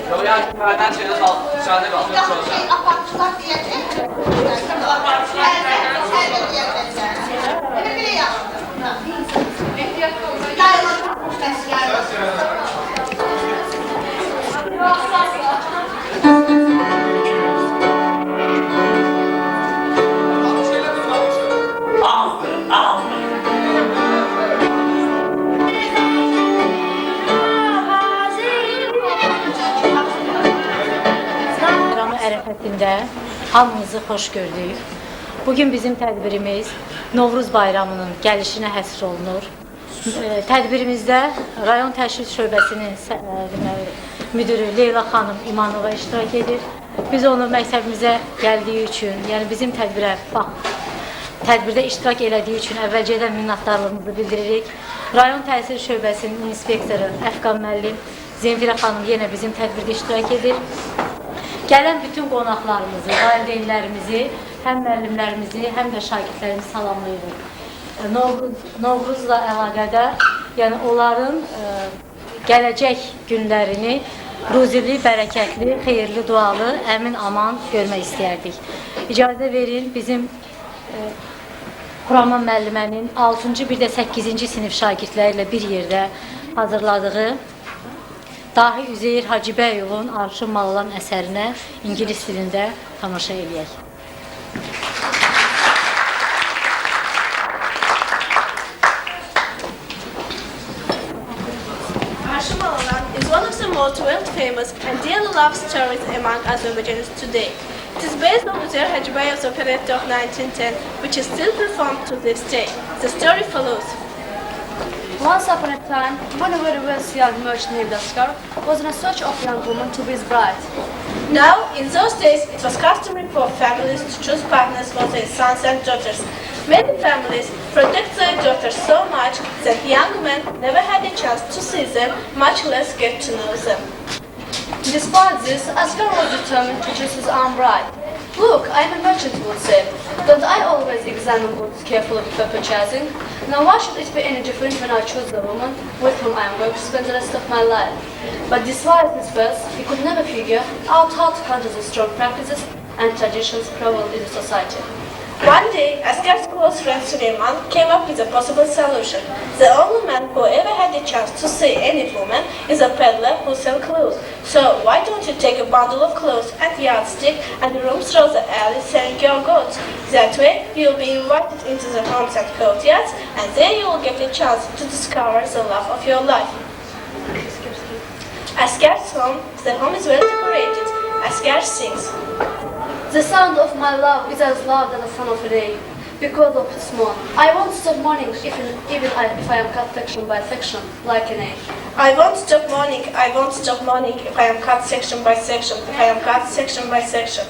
Yok ya, yukarıdan şeyde sal, dışarıda kalsın. Apartçılar diyecek. Apartçılar diyecek. Öyle bile yaptım. Ərəfətində hamınızı xoş gördük. Bugün bizim tədbirimiz Novruz bayramının gəlişinə həsr olunur. Tədbirimizdə rayon təşkil şöbəsinin müdürü Leyla xanım İmanova iştirak edir. Biz onu məktəbimizə gəldiyi üçün, yəni bizim tədbirdə iştirak elədiyi üçün əvvəlcədən minnətdarlığımızı bildiririk. Rayon təhsil şöbəsinin inspektoru Əfqan müəllim Zemfirə xanım yenə bizim tədbirdə iştirak edir. Gələn bütün qonaqlarımızı, valideynlərimizi, həm müəllimlərimizi, həm də şagirdlərimizi salamlayırıq. Novruzla əlaqədar, yəni onların gələcək günlərini ruzili, bərəkətli, xeyirli, dualı, əmin, aman görmək istəyərdik. İcazə verin, bizim Xuraman müəllimənin 6-cı, bir də 8-ci sinif şagirdləri ilə bir yerdə hazırladığı dahi Üzeyir Hacıbəyovun Arşın əsərinə İngilis dilində tamaşa eləyək. Arşın is one of the most world-famous and dearly loved stories among Azerbaijans today. It is based on Üzeyir Hacıbəyov's operetta of 1910, which is still performed to this day. The story follows. Once upon a time, when a very wealthy young merchant named Oscar was in search of a young woman to be his bride. Now, in those days, it was customary for families to choose partners for their sons and daughters. Many families protect their daughters so much that young men never had a chance to see them, much less get to know them. Despite this, Oscar was determined to choose his own bride. Look, I am a merchant, he would say. Don't I always examine goods carefully before purchasing? Now why should it be any different when I choose the woman with whom I am going to spend the rest of my life? But despite his first, he could never figure out how to counter the strong practices and traditions prevalent in the society. One day, Asgar's close friend Süleyman came up with a possible solution. The only man who ever had the chance to see any woman is a peddler who sells clothes. So why don't you take a bundle of clothes and yardstick and roam through the alley selling your goods? That way, you'll be invited into the homes and courtyards, and there you will get a chance to discover the love of your life. Asgar's home, the home is well decorated. Asgar sings. The sound of my love is as loud as the sound of rain, because of its mourn. I won't stop mourning even if I am cut section by section, like an egg. I won't stop mourning, I won't stop mourning if I am cut section by section, if I am cut section by section.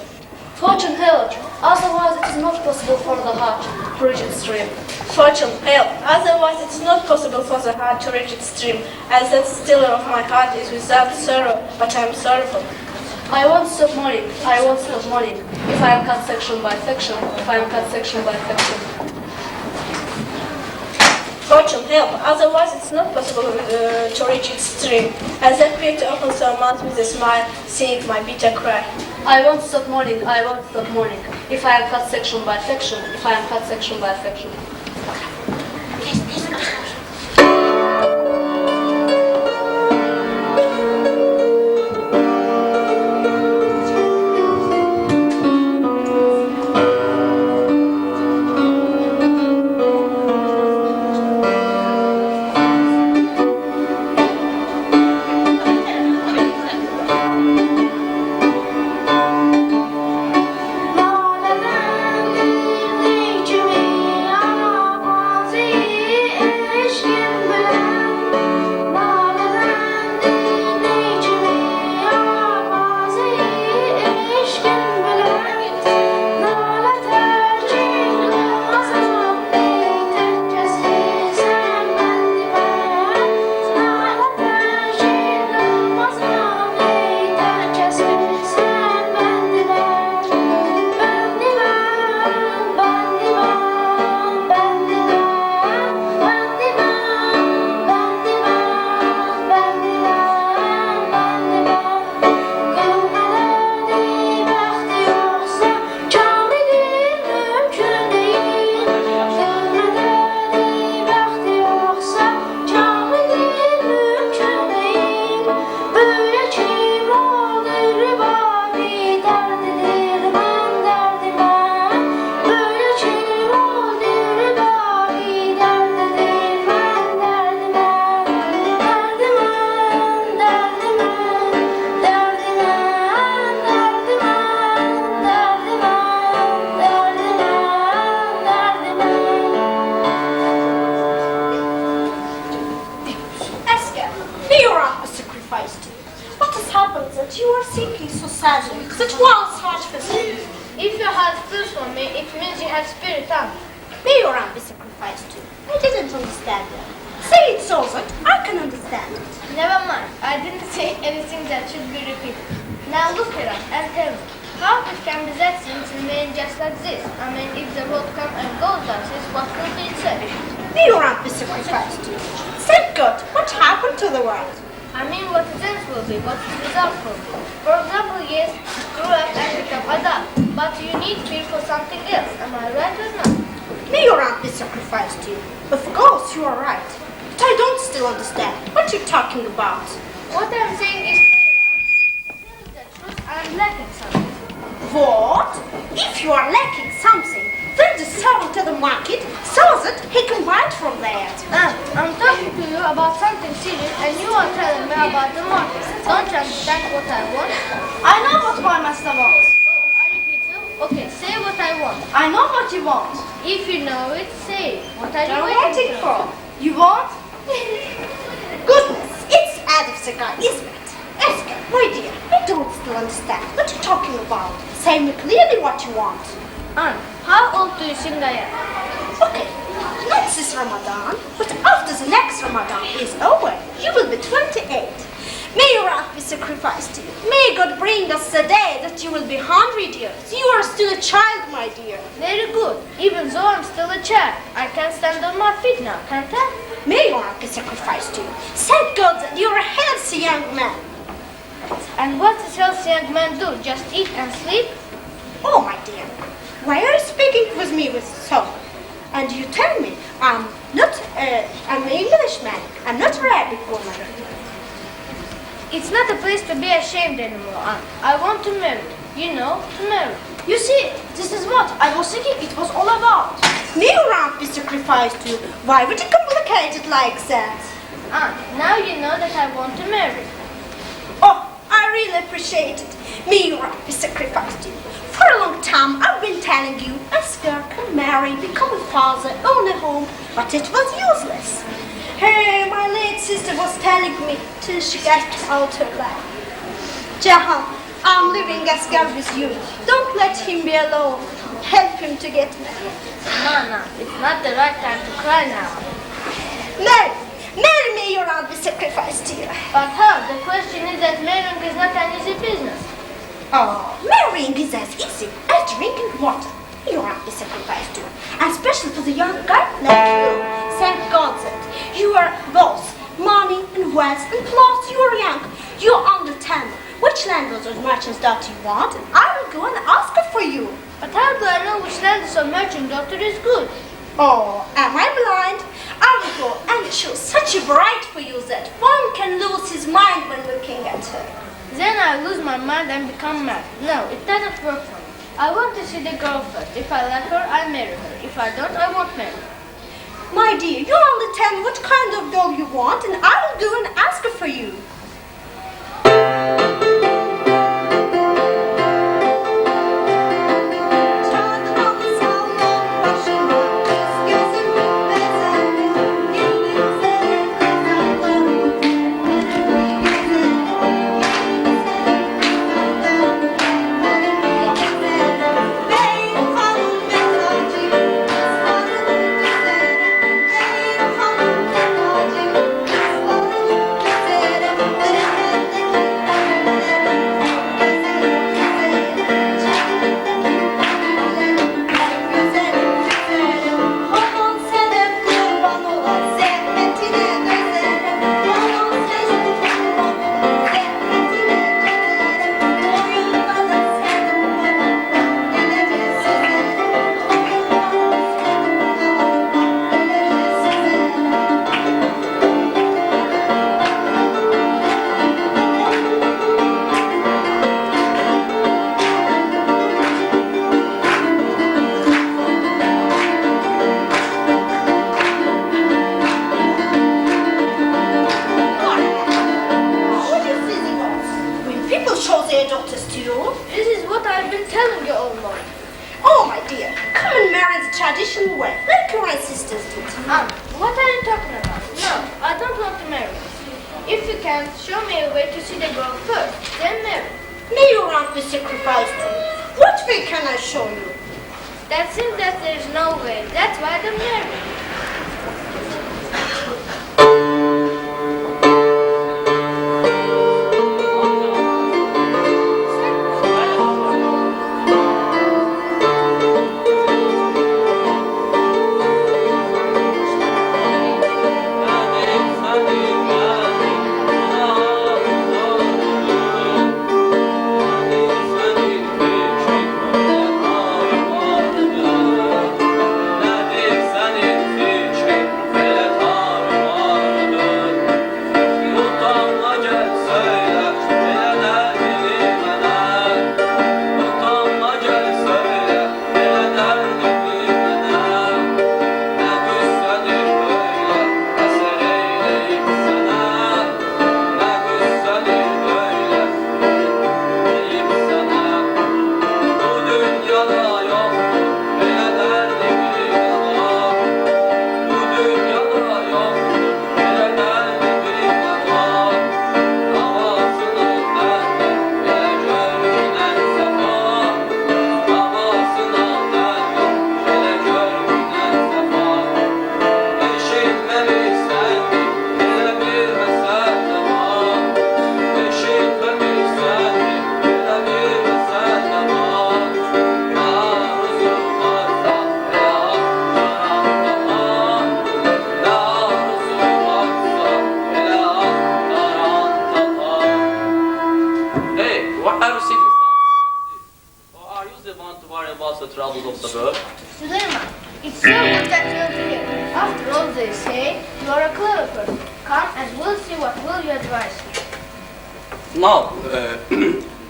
Fortune help, otherwise it is not possible for the heart to reach its dream. Fortune help, otherwise it is not possible for the heart to reach its dream, as that stiller of my heart is without sorrow, but I am sorrowful. I won't stop mourning, I won't stop mourning, if I am cut section by section, if I am cut section by section. Fortune help, otherwise it's not possible to reach its dream, as that creator opens her mouth with a smile, seeing my bitter cry. I won't stop mourning, I won't stop mourning, if I am cut section by section, if I am cut section by section. May your aunt be sacrificed to you. What has happened that you are thinking so sadly, that once heart for you? If your heart feels for me, it means you have spirit on. May your aunt be sacrificed to you. I didn't understand that. Say it so that I can understand it. Never mind, I didn't say anything that should be repeated. Now look around and tell me, how it can be that things remain just like this? I mean, if the world comes and goes like this, what will be itself? May your aunt be sacrificed to you. Thank God, what happened to the world? I mean, what its end will be, what its result will be. For example, yes, grow up and become adult, but you need fear for something else. Am I right or not? May your aunt be sacrificed to you. Of course, you are right. But I don't still understand what you're talking about. What I'm saying is, tell the truth, I'm lacking something. What? If you are lacking something, then just sell it to the market, sells it, he can buy it from that. I'm talking to you about something serious and you are telling me about the market. Don't you understand what I want? I know what my master wants. Oh, I repeat you. Okay, say what I want. I know what you want. If you know it, say it. What are you I'm waiting waiting for? You want? Goodness, it's out of the guy, isn't it? Esther, my dear, I don't still understand what you're talking about. Say me clearly what you want. Aunt, how old do you think I am? Okay, not this Ramadan, but after the next Ramadan is over, you will be 28. May your aunt be sacrificed to you. May God bring us the day that you will be 100 years. You are still a child, my dear. Very good. Even though I'm still a child, I can stand on my feet now, can't I? May your aunt be sacrificed to you. Thank God that you are a healthy young man. And what does healthy young man do? Just eat and sleep? Oh, my dear, why are you speaking with me with so? And you tell me I'm an Englishman. I'm not a Arabic woman. It's not a place to be ashamed anymore, Aunt. I want to marry. You know, to marry. You see, this is what I was thinking it was all about. May your aunt be sacrificed to you. Why would you complicate it like that? Aunt, now you know that I want to marry. Oh, I really appreciate it. May your aunt be sacrificed to you. For a long time, I've been telling you, Oscar can marry, become a father, own a home, but it was useless. Hey, my late sister was telling me till she got out her life. Jahan, I'm leaving Oscar with you. Don't let him be alone. Help him to get married. No, it's not the right time to cry now. Marry me, your aunt be sacrificed to you. But how? The question is that marrying is not an easy business. Oh, marrying is as easy as drinking water. Your aunt be sacrificed to you. And especially for the young guy like you. Thank God that you are both money and wealth, and plus you are young. You're under 10. Which landlords or merchants daughter you want, and I will go and ask it for you. But how do I know which landlord or merchant daughter is good? Oh, am I blind? I will go and choose such a bride for you that one can lose his mind when looking at her. Then I lose my mind and become mad. No, it doesn't work for me. I want to see the girl first. If I like her, I marry her. If I don't, I won't marry her. My dear, you only tell me what kind of girl you want, and I will go and ask her for you. If you can, show me a way to see the girl first, then marry. May your aunt be sacrificed to me. What way can I show you? That seems that there is no way. That's why they marry. Suleiman, it's so good that you're here. After all, they say you are a clever person. Come and we'll see what will you advise me. No,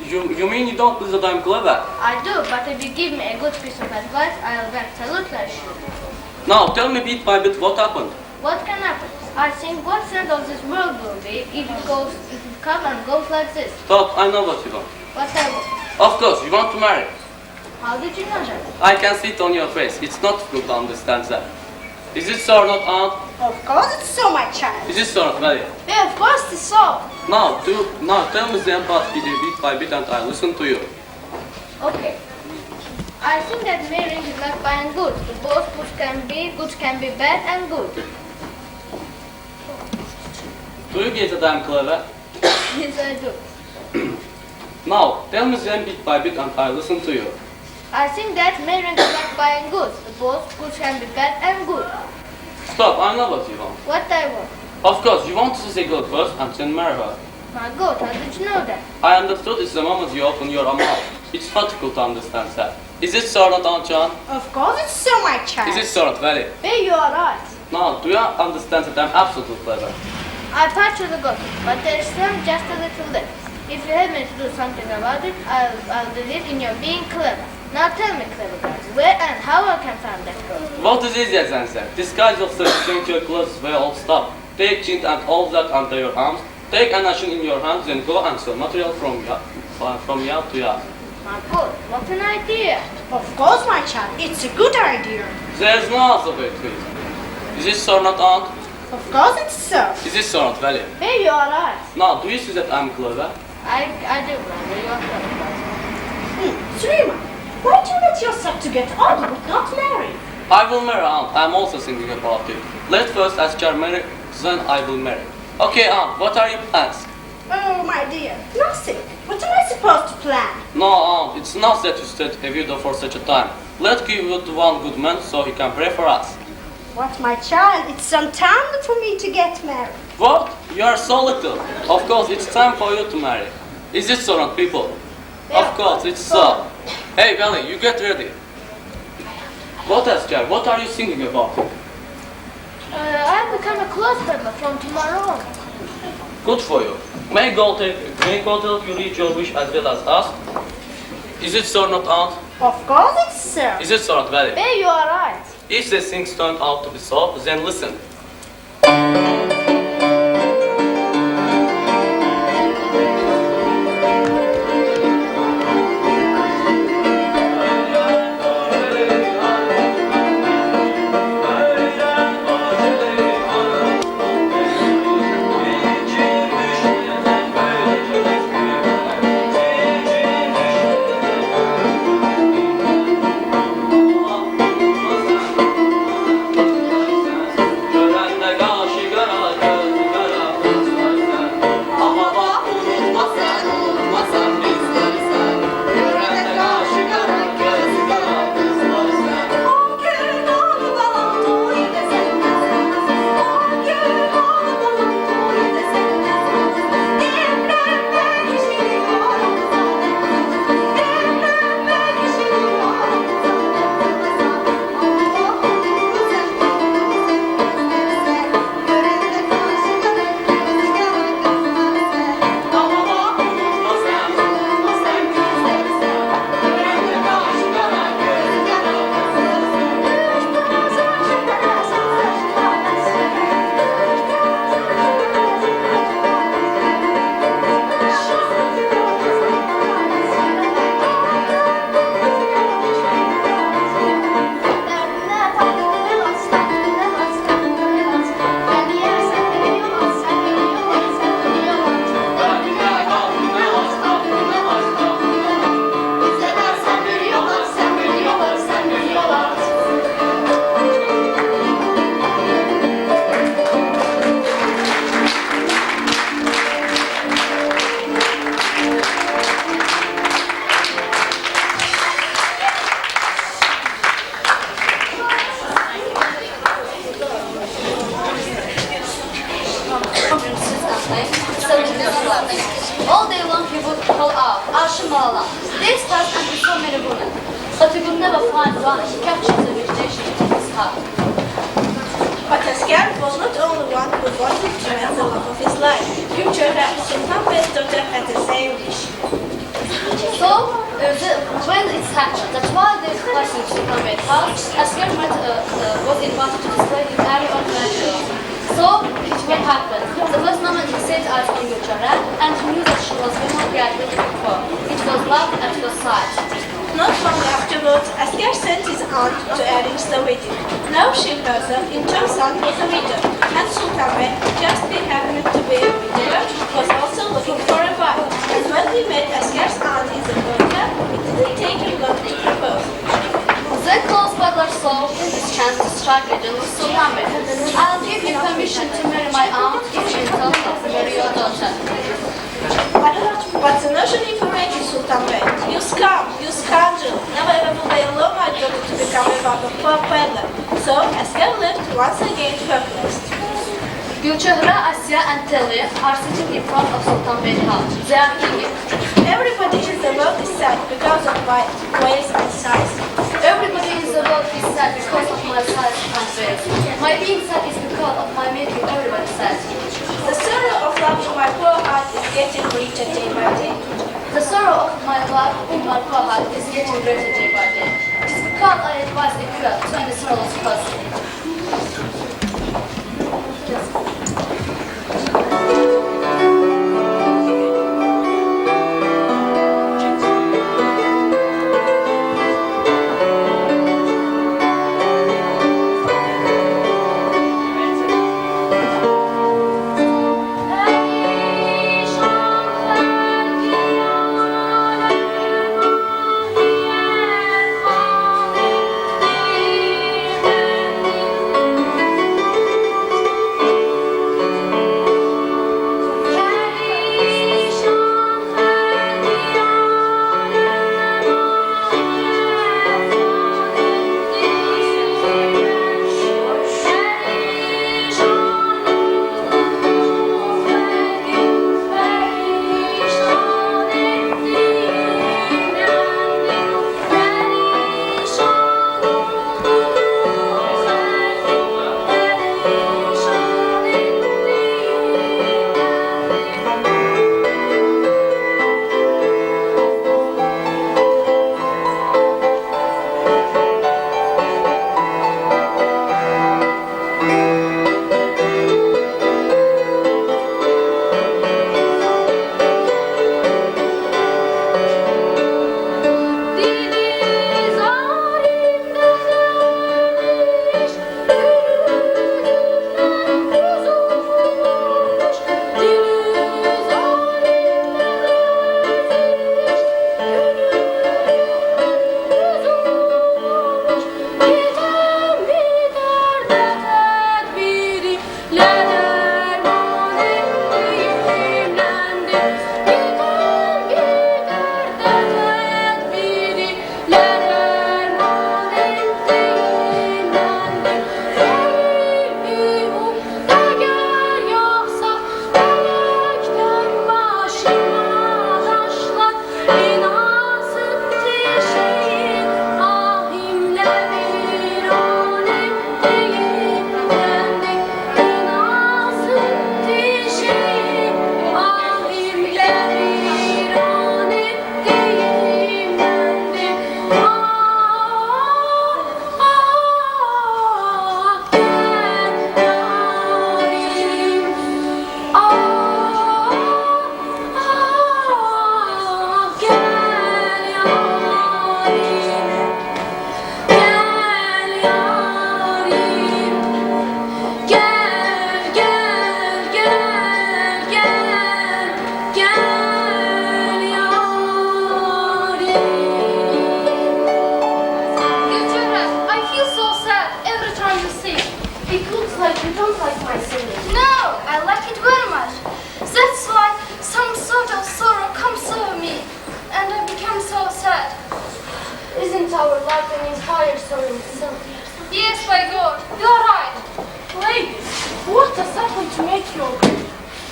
you mean you don't believe that I'm clever? I do, but if you give me a good piece of advice, I'll absolutely assure you. Now, tell me bit by bit what happened. What can happen? I think what end of this world will be if it comes and goes like this. Stop, I know what you want. What I want. Of course, you want to marry. How did you know that? I can see it on your face. It's not difficult to understand that. Is it so or not, Aunt? Of course it's so, my child. Is it so or not, Mary? Yeah, of course it's so. Now tell me the impact bit by bit and I listen to you. Okay. I think that marrying is like buying goods. Both goods can be bad and good. Do you get that I'm clever? Yes, I do. Now, tell me them bit by bit and I listen to you. I think that marrying is like buying goods. Both goods can be bad and good. Stop, I know what you want. What I want. Of course, you want to see the girl first and then marry her. My God, how did you know that? I understood it's the moment you open your mouth. It's difficult to understand that. Is it so or not, Aunt John? Of course it's so, my child. Is it so or not, Valley? Hey, you are right. Now, do you understand that I'm absolutely clever? I patch the got it, but there is still just a little left. If you have me to do something about it, I'll believe in your being clever. Now tell me, clever guys, where and how I can find that girl? What is easier than that? Disguise yourself, change your clothes where all stop. Take chin and all that under your arms. Take an ashen in your hands and go and sell material from yard to yard. My God, what an idea! Of course, my child, it's a good idea. There's no other way to it. Is this so or not, Aunt? Of course it's so. Is this so or not, Valley? Hey, you are right. Now, do you see that I'm clever? I do, brother, you are clever. Suleiman, why do you let yourself to get old but not marry? I will marry, Aunt. I'm also thinking about it. Let first ask her marry, then I will marry. Okay, Aunt, what are your plans? Oh, my dear, nothing. What am I supposed to plan? No, Aunt, it's not that you stayed a widow for such a time. Let's give you to one good man so he can pray for us. What, my child? It's some time for me to get married. What? You are so little. Of course, it's time for you to marry. Is it so, not people? Yeah, Of course, it's so. Hey, Valley, you get ready. What else, Jack? What are you thinking about? I'll become a clothes peddler from tomorrow on. Good for you. May God help you reach your wish as well as us. Is it so, not, Aunt? Of course it's so. Is it so, not, Valley? Hey, you are right. If the things turn out to be so, then listen. name, all day long he would call out, Arşın, this has and so many women. But he could never find one who captured the vegetation in his heart. But Asker was not only one who wanted to win the love of his life. Future Sultan Bey's daughter had the same wish. So, when it happened that while they were passing Sultan Bey's house, Asker was invited to display his area of natural. So, it will happen. The first moment he set eyes on Gülçara and he knew that she was more gradually before. It was love at first sight. Not long afterwards, Asker sent his aunt to arrange the wedding. Now she herself, in turn, son was a widow, and Sultan Bey, just happened to be a widower, was also looking for a wife. And when he met Asker's aunt in the courtyard, it didn't take him long to propose. Then close butler saw his chance to strike a deal with Sultan Bey. I'll give you permission to marry my aunt if you tell me to marry your daughter. But the notion infuriated Sultan Bey. You scum, you scoundrel! Never ever will I allow my daughter to become a part of poor peddler. So Asker left once again perplexed. Gülçara, Asya and Telly are sitting in front of Sultan Bey's house. They are thinking, Everybody is about this side because of my ways and size. everybody is about this sad because of my size and face. My being sad is because of my making everybody sad. The sorrow of love in my poor heart is getting greater day by day. The sorrow of my love in my poor heart is getting greater day by day. It is because I advise a cure to end the sorrowless person.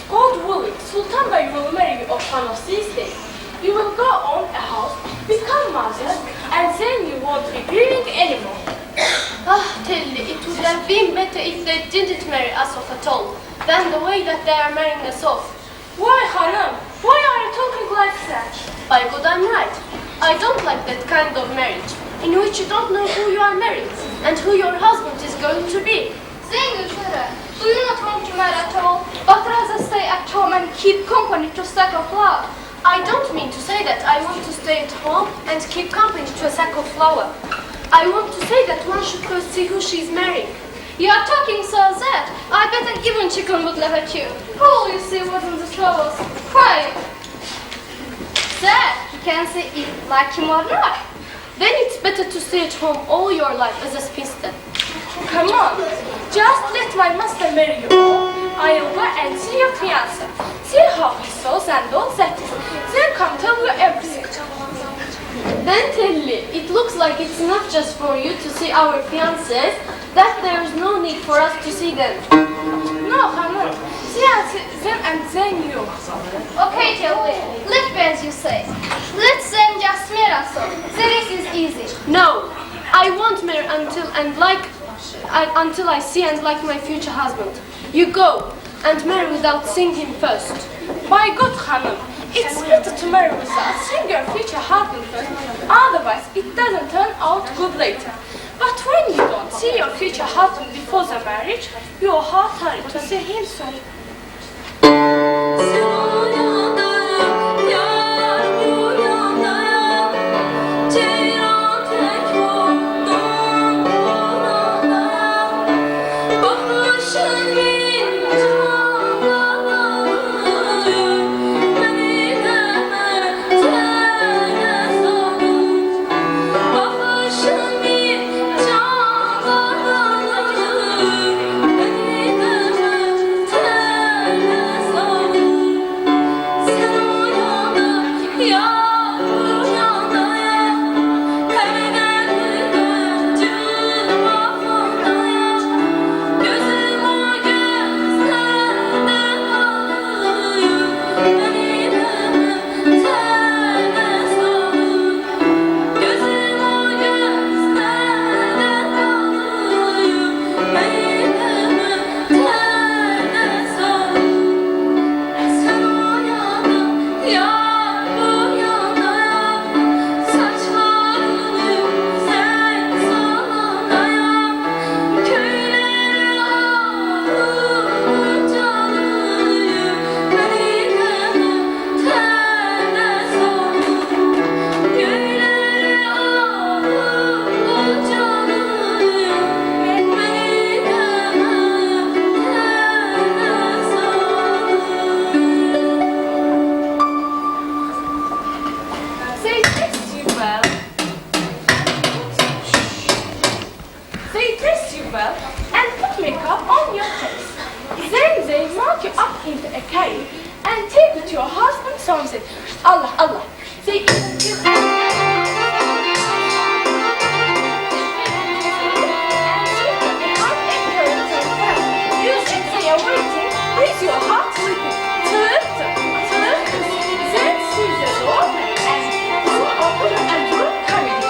God willing, Sultan Bey will marry you one of these days. You will go on a house, become mother, and then you won't be grieving anymore. Ah, Tilly, it would have been better if they didn't marry us off at all, than the way that they are marrying us off. Why, Hanım? Why are you talking like that? By God, I'm right. I don't like that kind of marriage, in which you don't know who you are marrying, and who your husband is going to be. Üzeyir, do you not want to marry at all, but rather stay at home and keep company to sack of love? I don't mean to say that I want to stay at home and keep company to a sack of flour. I want to say that one should first see who she's marrying. You are talking so that I bet an even chicken would laugh at you. All you see wasn't the troubles. Why? That you can say it like him or not. Then it's better to stay at home all your life as a spinster. Come on, just let my master marry you all. I'll go and see your fiancé. See how he sews and all that. Then come tell you everything. Then Tilly, it looks like it's not just for you to see our fiancés, that there is no need for us to see them. No, Hanım. See them and then you. Okay, Tilly, let be as you say. Let's then just marry us all. The rest is easy. No, I won't marry until I see and like my future husband. You go and marry without seeing him first. By God, Hanım, it's better to marry without seeing your future husband first. Otherwise, it doesn't turn out good later. But when you don't see your future husband before the marriage, you're hard to see him soon. Allah, Allah. They even give you sit there waiting with your heart sleeping. Then see the door and you open and you're coming.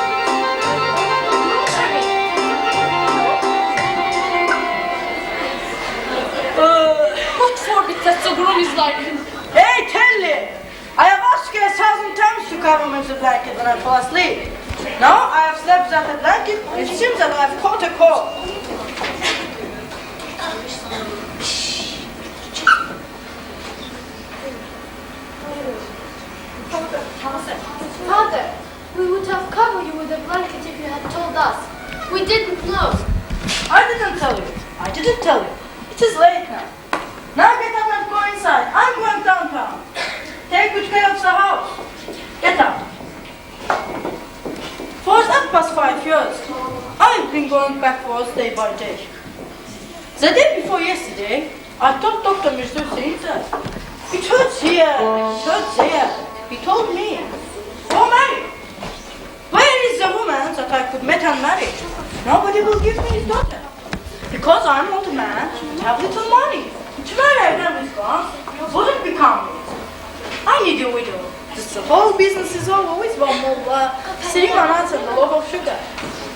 God forbid that the groom is like him. Hey, Telly! I have asked you 1,000 times to cover me with a blanket when I fall asleep. Now I have slept without a blanket, it seems that I have caught a cold. Father, we would have covered you with a blanket if you had told us. We didn't know. I didn't tell you. I didn't tell you. It is late now. Now get up and go inside. I'm going downtown. Take good care of the house. Get up. For the past 5 years, I've been going backwards day by day. The day before yesterday, I told Dr. Mr. Caesar. It hurts here, it hurts there. He told me, go marry. Where is the woman that I could meet and marry? Nobody will give me his daughter. Because I'm an old man and have little money. Tonight I know it's gone. Wouldn't become it. I need a widow. Just the whole business is over with one more sitting on us and a loaf of sugar.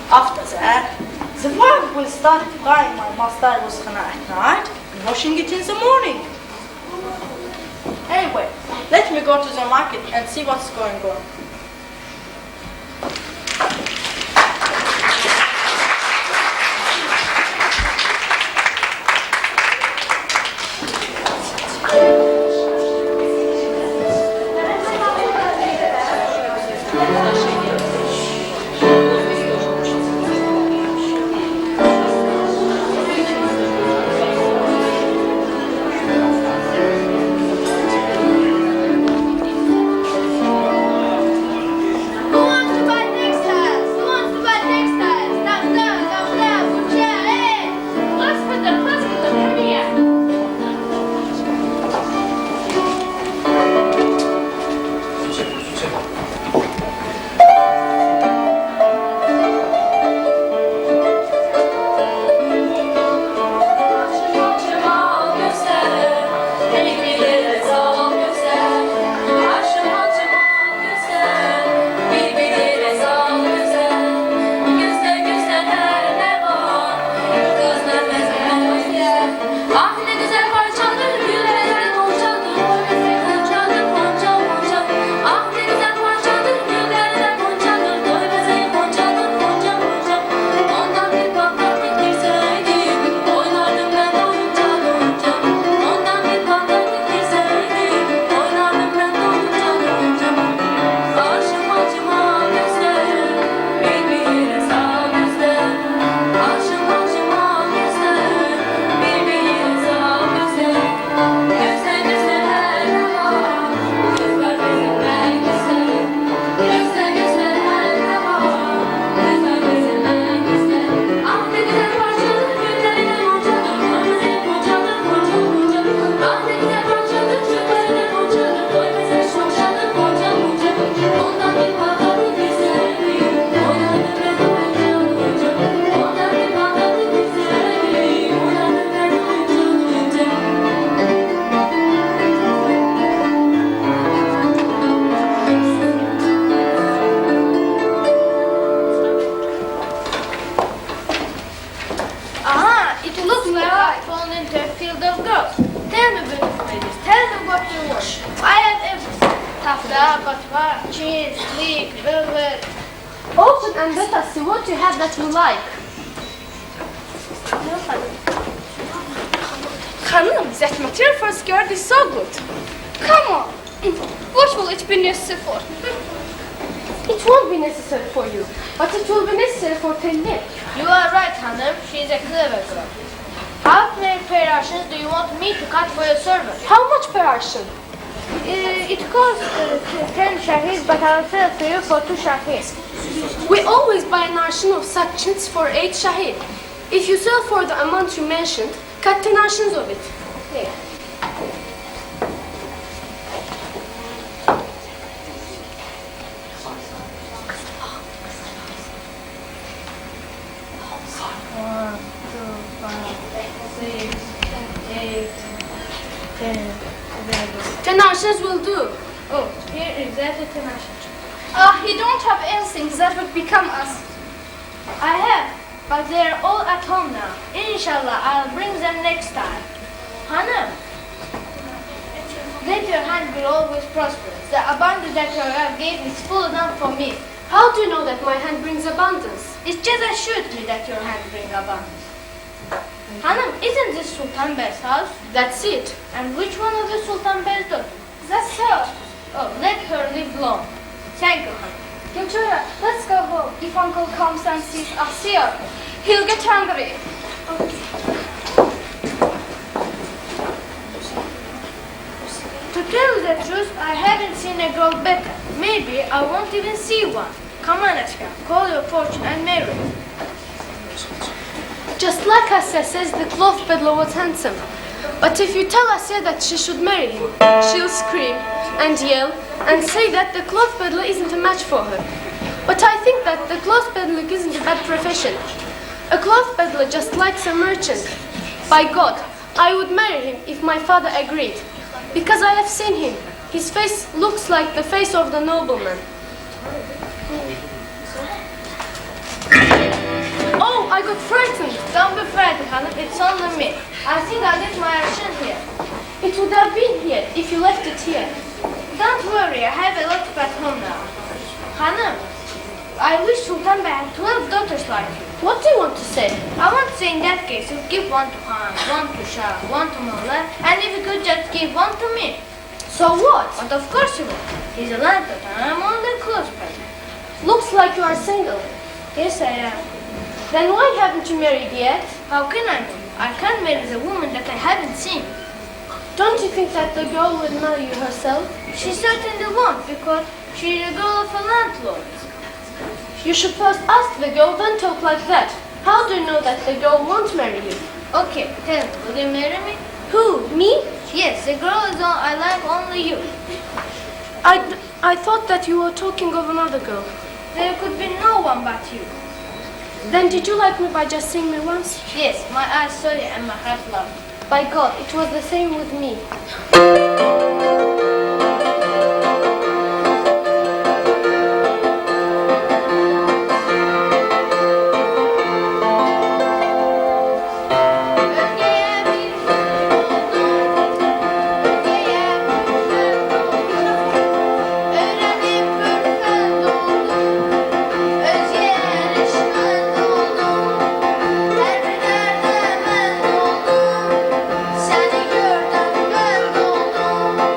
After that, the wife will start buying my mustard at night and washing it in the morning. Anyway, let me go to the market and see what's going on. cheese, leek, velvet. Open and let us see what you have that you like. Hanım, that material for a skirt is so good. Come on. What will it be necessary for? It won't be necessary for you, but it will be necessary for Pelin. You are right, hanım. She is a clever girl. How many pair Arshins do you want me to cut for your servant? How much per Arşın? It costs 10 shahis, but I'll sell it to you for 2 shahis. We always buy an Arşın of such chintz for 8 shahid. If you sell for the amount you mentioned, cut 10 Arşins of it. Here. Ten Arşins will do. Oh, here is that 10 Arshins. You don't have anything that would become us. I have, but they're all at home now. Inshallah, I'll bring them next time. Hanım, let your hand be always prosperous. The abundance that your God gave is full enough for me. How do you know that my hand brings abundance? It's just assured me that your hand brings abundance. Hanım, isn't this Sultan Bey's house? That's it. And which one of the Sultan Bey's daughters? That's her. Oh, let her live long. Thank you, Hanım. Gülçara, Let's go home. If Uncle comes and sees us here, he'll get angry. To tell you the truth, I haven't seen a girl better. Maybe I won't even see one. Come on, Aşka, call your fortune and marry. just like Asya says, the cloth peddler was handsome. But if you tell Asya that she should marry him, she'll scream and yell and say that the cloth peddler isn't a match for her. But I think that the cloth peddler isn't a bad profession. A cloth peddler just likes a merchant. By God, I would marry him if my father agreed. Because I have seen him. His face looks like the face of the nobleman. Oh, I got frightened. Don't be frightened, hanım. It's only me. I think I'll get my Arşın here. It would have been here if you left it here. Don't worry, I have a lot at home now. Hanım, I wish Sultan Bey had 12 daughters like you. What do you want to say? I want to say in that case, you give one to Han, one to Shah, one to Mola, and if you could just give one to me. So what? But of course you will. He's a landlord and I'm only a close friend. Looks like you are single. Yes, I am. Then why haven't you married yet? How can I do? I can't marry the woman that I haven't seen. Don't you think that the girl will marry you herself? She certainly won't because she's a girl of a landlord. You should first ask the girl, then talk like that. How do you know that the girl won't marry you? Okay, tell me, will you marry me? Who? Me? Yes, the girl is all I like, only you. I thought that you were talking of another girl. There could be no one but you. Then did you like me by just seeing me once? Yes, my eyes saw you and my heart loved you. By God, it was the same with me. Seni gördüm, ben oldum.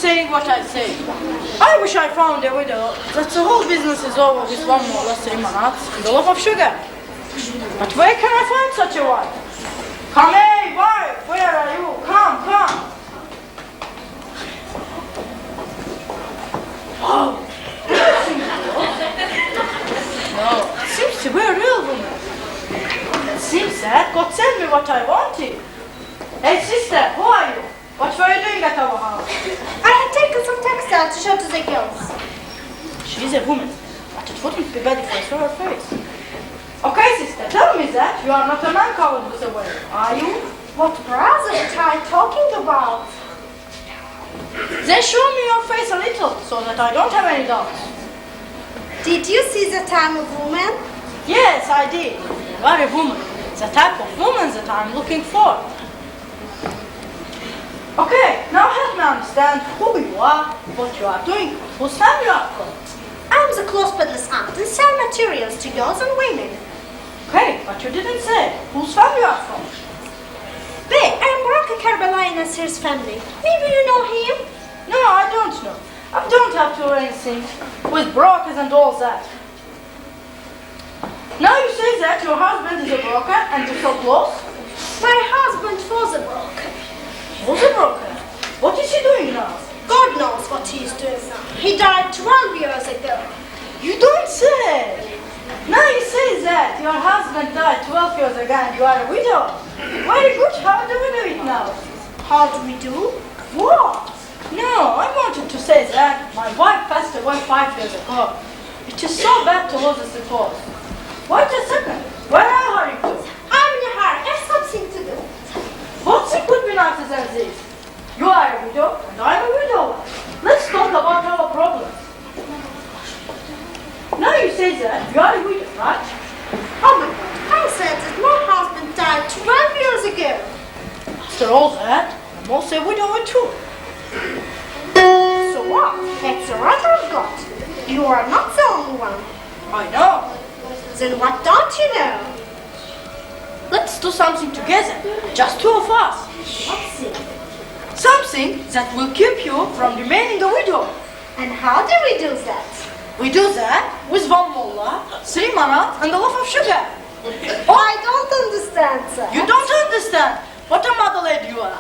saying what I say. I wish I found a widow that the whole business is over with one more less limonades and a loaf of sugar. But where can I find such a one? Come, hey, wife, where are you? Come, come. Oh, no, it seems to be a real woman. It seems that God sent me what I wanted. Hey, sister, who are you? What were you doing at our house? I had taken some textiles to show to the girls. She's a woman, but it wouldn't be bad if I saw her face. Okay, sister, tell me that you are not a man covered with a veil, are you? What brother are you talking about? Then show me your face a little, so that I don't have any doubts. Did you see that I'm a woman? Yes, I did. You are a woman, the type of woman that I'm looking for. Okay, now help me understand who you are, what you are doing, whose family you are from. I'm the clothes peddler's aunt and sell materials to girls and women. Okay, but you didn't say whose family you are from. I'm Baraka Karbala in Nasir's family. Maybe you know him? No, I don't know. I don't have to do anything with brokers and all that. Now you say that your husband is a broker and you sell clothes? My husband was a broker. Was a broker? What is he doing now? God knows what he's doing now. He died 12 years ago. You don't say! Now you say that your husband died 12 years ago and you are a widow. Very good, how do we do it now? How do we do? What? No, I wanted to say that my wife passed away 5 years ago. It is so bad to lose a support. Wait a second, where are you hurrying to? I'm in a hurry. I have something to do. What's it could be nicer than this? You are a widow and I'm a widow. Let's talk about our problems. Now you say that you are a widow, right? Oh my God, I said that my husband died 12 years ago. After all that, I'm also a widower too. So what? That's the right I've got. You are not the only one. I know. Then what don't you know? Let's do something together, just two of us. What's it? Something that will keep you from remaining a widow. And how do we do that? We do that with one mullah, 3 manat and a loaf of sugar. I don't understand, sir. You don't understand. What a mother lady you are.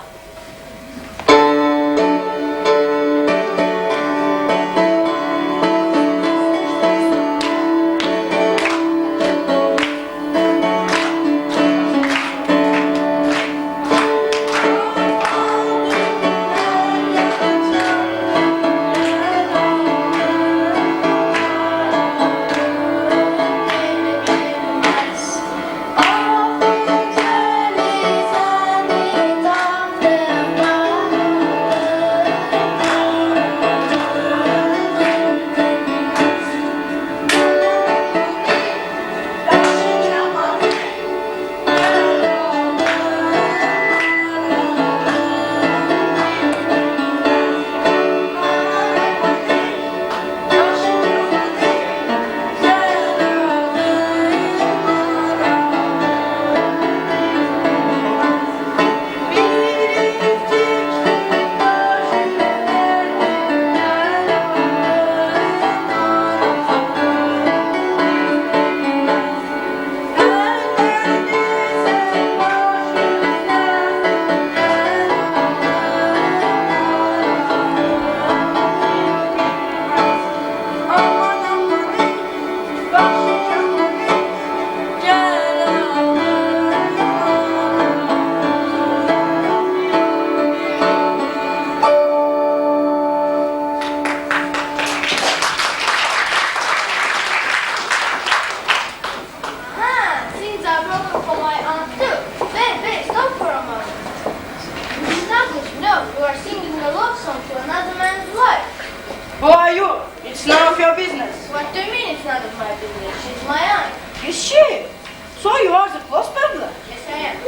Who are you? It's none of your business. What do you mean it's none of my business? She's my aunt. Is she? So you are the clothes peddler? Yes, I am.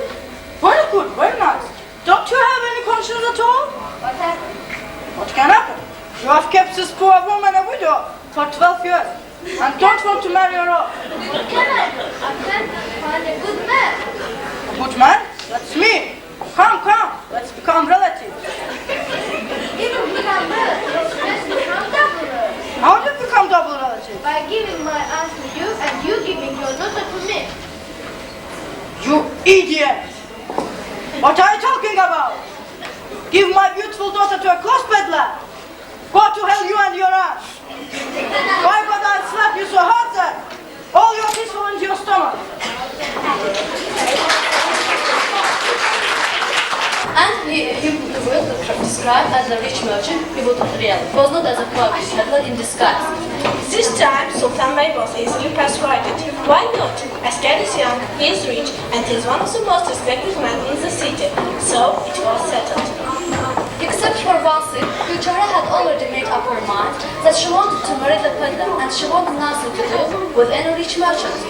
Very good, very nice. Don't you have any conscience at all? What happened? What can happen? You have kept this poor woman a widow for 12 years and don't want to marry her off. What can I do? I can't find a good man. A good man? That's me. Come, come, let's become relatives. Even Let's become double. How did you become double relatives? By giving my aunt to you and you giving your daughter to me. You idiot! What are you talking about? Give my beautiful daughter to a clothes peddler! Go to hell, you and your aunt! Why would I slap you so hard then? All your teeth fall into your stomach! And he will described as a rich merchant, he was not real. He was not as a poor peddler in disguise. This time, Sultan Bey was easily persuaded. Why not? Asker is young, he is rich, and he is one of the most respected men in the city. So, it was settled. Except for one thing, Gülçara had already made up her mind that she wanted to marry the peddler and she wanted nothing to do with any rich merchant.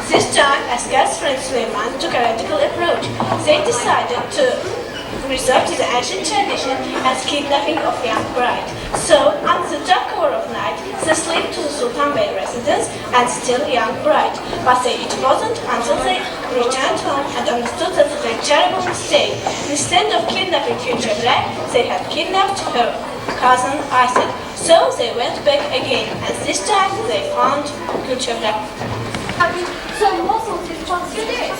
This time, Asker's friend Süleyman took a radical approach. They decided to resort to the ancient tradition as kidnapping of young bride. So, on the dark hour of night, they slipped to the Sultan Bey residence and steal young bride. But it wasn't until they returned home and understood that it was a terrible mistake. Instead of kidnapping Gülçara, they had kidnapped her cousin Aysel. So they went back again, and this time they found Gülçara. I've been so muscled these past few days.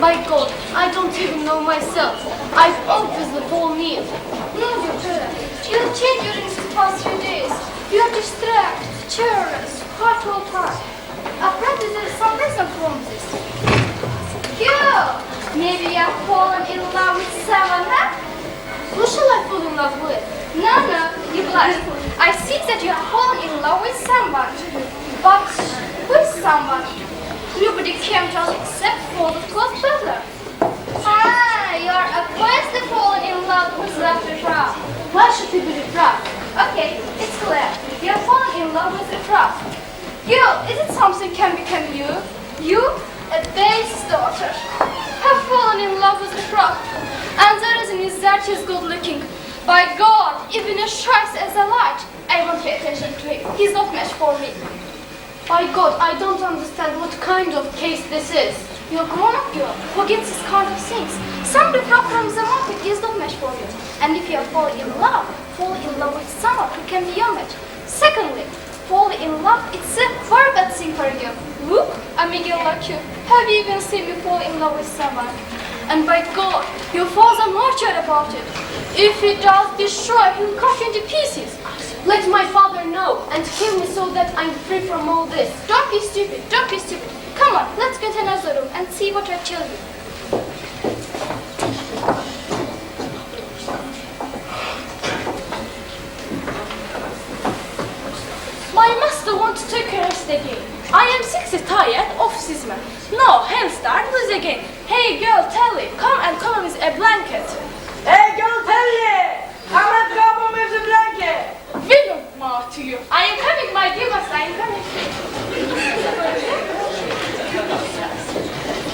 My God, I don't even know myself. I've obviously fallen ill. No, Gülçara, you've changed during these past few days. You're distracted, cheerless, hot all time. Apparently there's some reason from this. You! Maybe you've fallen in love with someone, huh? Who shall I fall in love with? No, you lied. I see that you have fallen in love with someone. But who is someone? Nobody came to us except for the clothes peddler. Ah, you're obviously fallen in love with the frog. Why should we be the frog? Okay, it's clear. You're fallen in love with the frog. You, is it something can become you? You, a base daughter, have fallen in love with the frog. And the reason is that he's good looking. By God, even as sharp as a light, I won't pay attention to him. He's not match for me. By God, I don't understand what kind of case this is. You're a grown-up girl who gets this kind of things. Some frog from the market is not match for you. And if you are falling in love with someone who can be your match. Secondly, falling in love, it's a very bad thing for a girl. Look, I'm a girl like you. Have you even seen me fall in love with someone? And by God, your father nurtured about it. If he does, be sure he'll cut you into pieces. Let my father know and kill me so that I'm free from all this. Don't be stupid, don't be stupid. Come on, let's get in another room and see what I tell you. My master wants to take a rest again. I am sick tired of this man. No, he'll start this again. Hey girl, Telly, come and come with a blanket. Hey girl, Telly! Come and come with the blanket! We don't more to you. I am coming, my dear master, I am coming.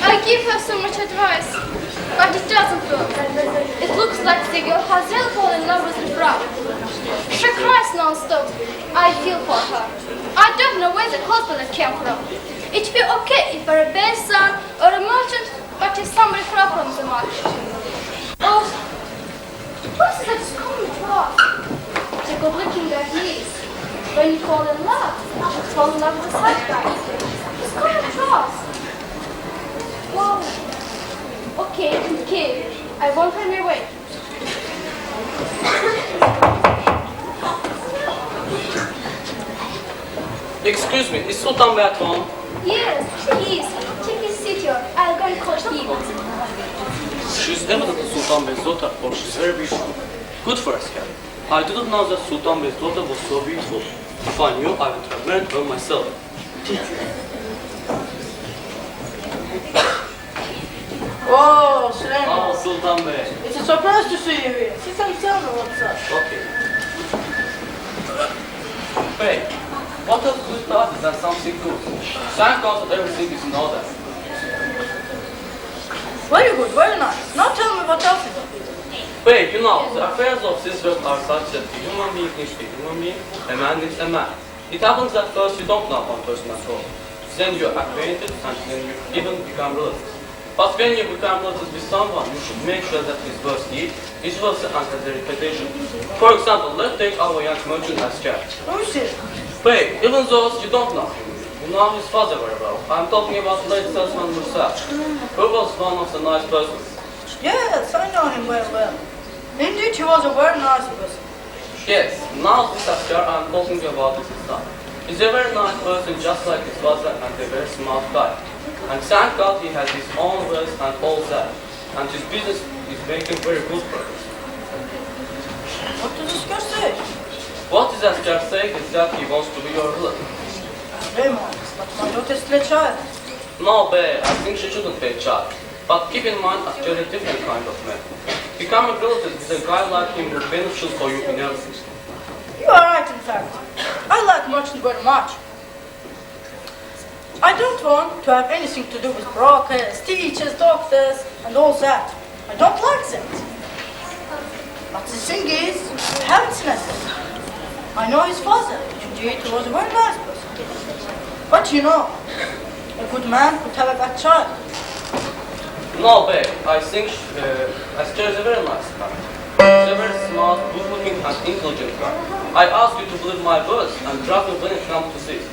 I give her so much advice, but it doesn't work. It looks like the girl has really fallen in love with the frog. She cries non-stop. I feel for her. I don't know where the hospital came from. It'd be okay if you're a base son or a merchant, but if somebody from the market. Oh, what's that coming from? The good-looking guy he is. When you fall in love, you fall in love with the sad guy. He's coming across. Wow. Okay. I won't run away. Excuse me, is Sultan Bey at home? Yes, he is. Take his seat here. I'll go and call him. She's evidently Sultan Bey's daughter, or she's very beautiful. Good for us, Ken. I didn't know that Sultan Bey's daughter was so beautiful. If I knew, I would have married her myself. Oh, Süleyman. Oh, Sultan Bey. It's a surprise to see you here. Sit and tell me what's up. Okay. Bey, what else good started than something good? Thank God that everything is in order. Very good, very nice. Now tell me what else is up. Bey, you know, the affairs of this world are such that the human being needs a human being, a man needs a man. It happens that first you don't know one person at all. Then you're acquainted and then you even become relatives. But when you become close with someone, you should make sure that his words is also under the reputation. For example, let's take our young merchant as Jack. Who's it? Babe, even those you don't know him, you know his father very well. I'm talking about late salesman Musa, who was one of the nice persons. Yes, I know him very well. Indeed, he was a very nice person. Yes, now this actor I'm talking about is his son. He's a very nice person, just like his father, and a very smart guy. And thank God he has his own ways and all that. And his business is making very good progress. What does this guy say? What this actor saying is that he wants to be your relative. Raymond, but my daughter's still a child. No, babe, I think she shouldn't be a child. But keep in mind, actor is a different kind of man. Becoming relative with a guy like him will be beneficial for you in everything. You are right, in fact. I like merchant very much. I don't want to have anything to do with brokers, teachers, doctors, and all that. I don't like that. But the thing is, parents matter. I know his father. Indeed, he was a very nice person. But you know, a good man could have a bad child. No, babe, I think Esther is a very nice guy. He's a very smart, good-looking, and intelligent guy. I ask you to believe my words and trust me when it comes to this.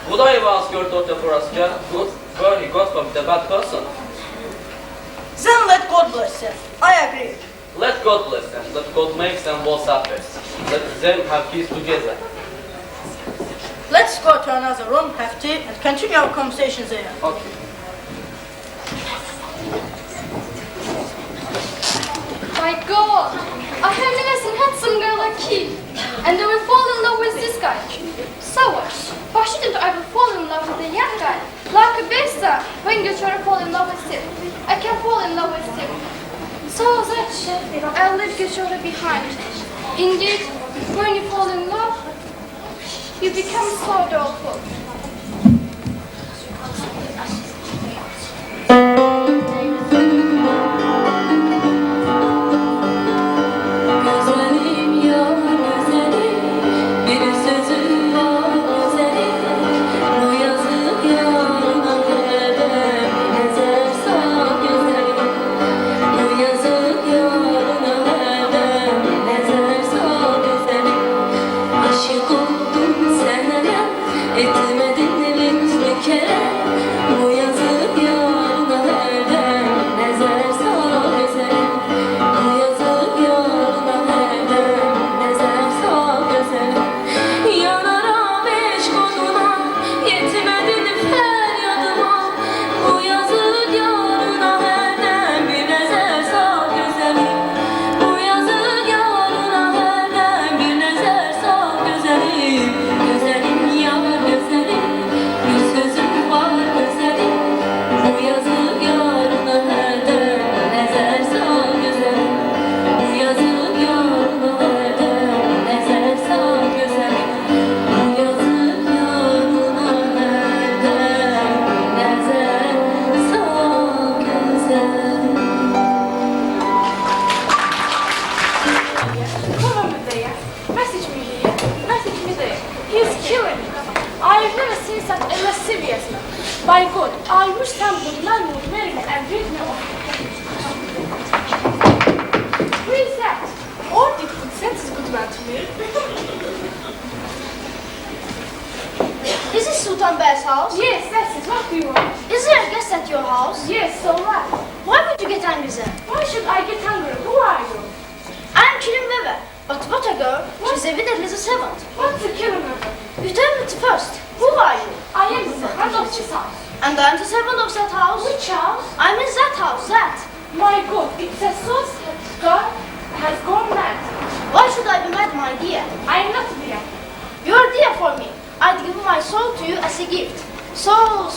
Would I ever ask your daughter for Esther, where he got from the bad person? Then let God bless them. I agree. Let God bless them. Let God make them both happy. Let them have peace together. Let's go to another room, have tea, and continue our conversations there. Okay. My God, I have never seen handsome girl like him. And I will fall in love with this guy. So what? Why shouldn't I fall in love with a young guy? Like a besta, when you try to fall in love with him. I can fall in love with him. So that I'll leave each other behind. Indeed, when you fall in love, you become so doleful. By God, I wish some good man would marry me and bring me up. Who is that? Or did he send this good man to me? Is this Sultan Bey's house? Yes, that's it. What do you want? Is there a guest at your house? Yes, so what? Why would you get angry then? Why should I get angry? Who are you? I'm Kirin Bebe. But what a girl. She's evidently the servant. What's a kilometer? You tell me first. Who are you? I am the servant of this house. And I'm the servant of that house. Which house? I'm in that house, that. My God, it's a sauce girl has gone mad. Why should I be mad, my dear? I am not dear. You're dear for me. I'd give my soul to you as a gift. So.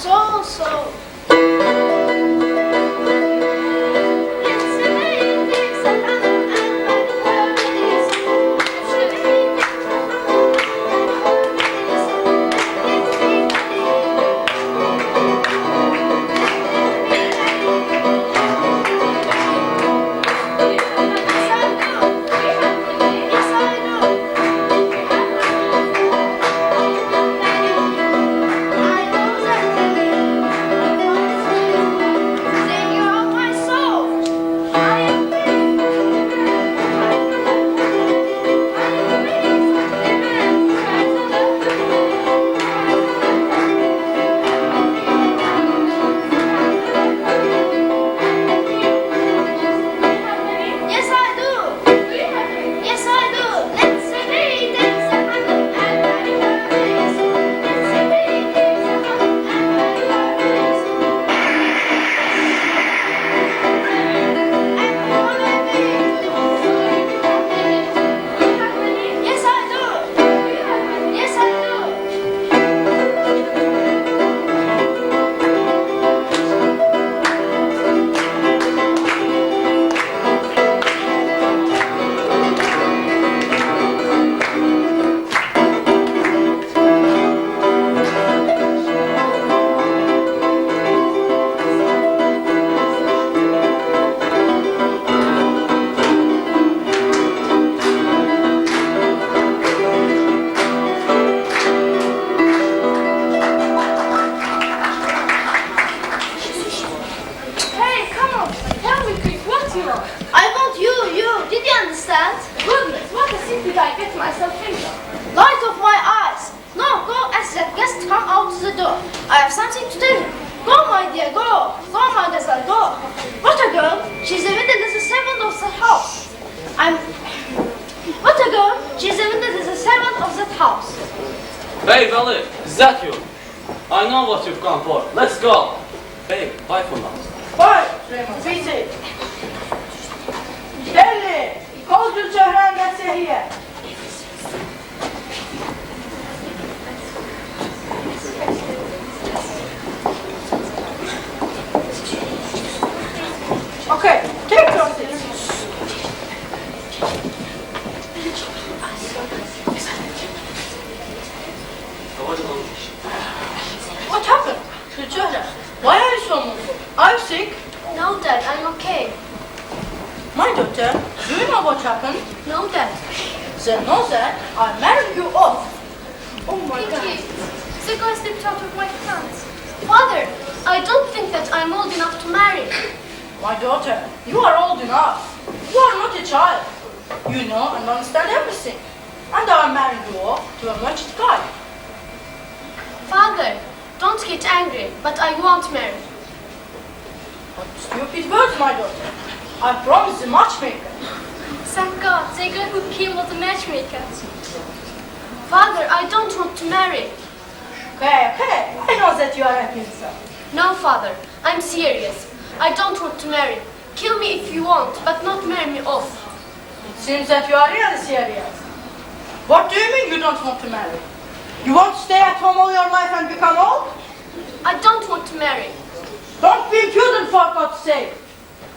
Babe, Ali, is that you? I know what you've come for. Let's go. Babe, bye for now. Bye, Süleyman. Be safe. Deli, call Gülçöhrə and let's say here. Okay, take your seat. What happened? Gülçöhrə, why are you so mournful? Are you sick? No, Dad, I'm okay. My daughter, do you know what happened? No, Dad. Then know that I married you off. Oh my Thank God. you. The guy slipped out of my hands. Father, I don't think that I'm old enough to marry. My daughter, you are old enough. You are not a child. You know and understand everything. And I married you off to a merchant guy. Father, don't get angry, but I won't marry. What stupid words, my daughter. I promised the matchmaker. Thank God, the guy who came was a matchmaker. Father, I don't want to marry. Okay, I know that you are happy, sir. No, Father, I'm serious. I don't want to marry. Kill me if you want, but not marry me off. It seems that you are really serious. What do you mean you don't want to marry? You want to stay at home all your life and become old? I don't want to marry. Don't be impudent, for God's sake.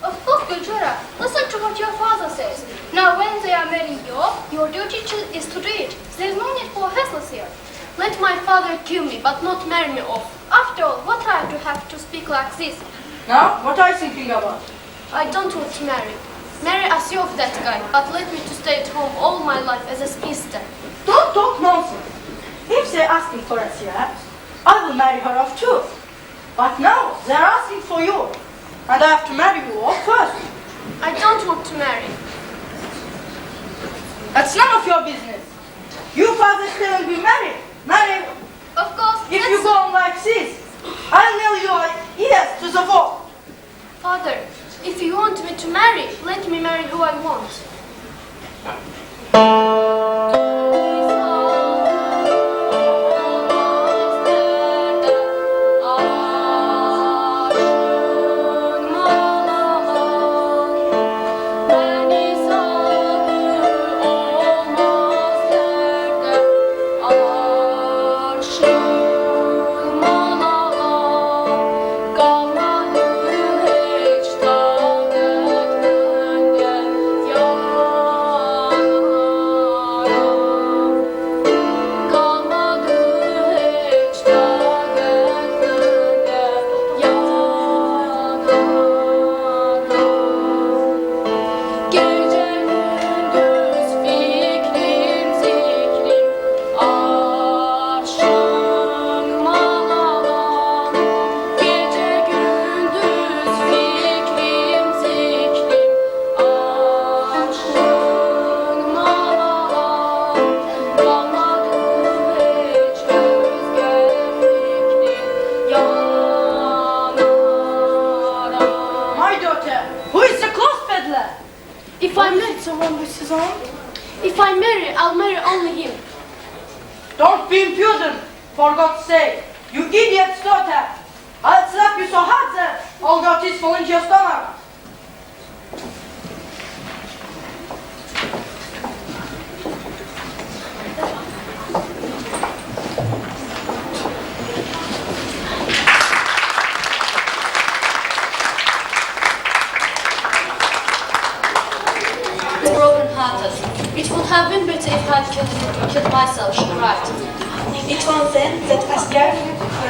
Of course, Gulchora. Listen to what your father says. Now, when they are marrying you, your duty is to do it. There is no need for hassles here. Let my father kill me, but not marry me off. After all, what right to have to speak like this? Now, what are you thinking about? I don't want to marry. Marry as you of that guy, but let me to stay at home all my life as a spinster. Don't talk nonsense. If they're asking for us here, I will marry her off too. But now, they're asking for you. And I have to marry you off first. I don't want to marry. That's none of your business. You father still will be married. Marry. Of course, If you go on like this, I'll nail your ears to the wall. Father, if you want me to marry, let me marry who I want. If I marry someone with his own, if I marry, I'll marry only him. Don't be impudent, for God's sake. You idiot's daughter. I'll slap you so hard that all your teeth fall into your stomach. Broken-hearted. It would have been better if I had killed myself, she cried. It was then that Asker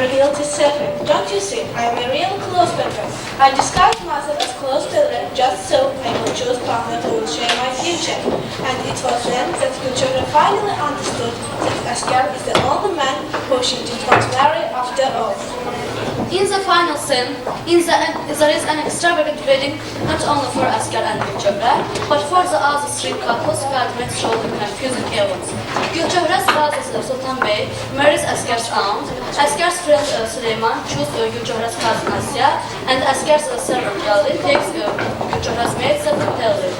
revealed his secret. Don't you see, I am a real clothes peddler. I disguised myself as clothes peddler just so I could choose partner who would share my future. And it was then that Gulchora finally understood that Asker is the only man who she did not marry after all. In the final scene, there is an extravagant wedding not only for Asker and Gulchora, but for the other three couples who had met through the confusing events. Gulchora's father, Sultan Bey, marries Asker's aunt, Asker's friend Süleyman chooses Gulchora's cousin Asya, and Asker's servant Ali takes Gulchora's maid Zafateli.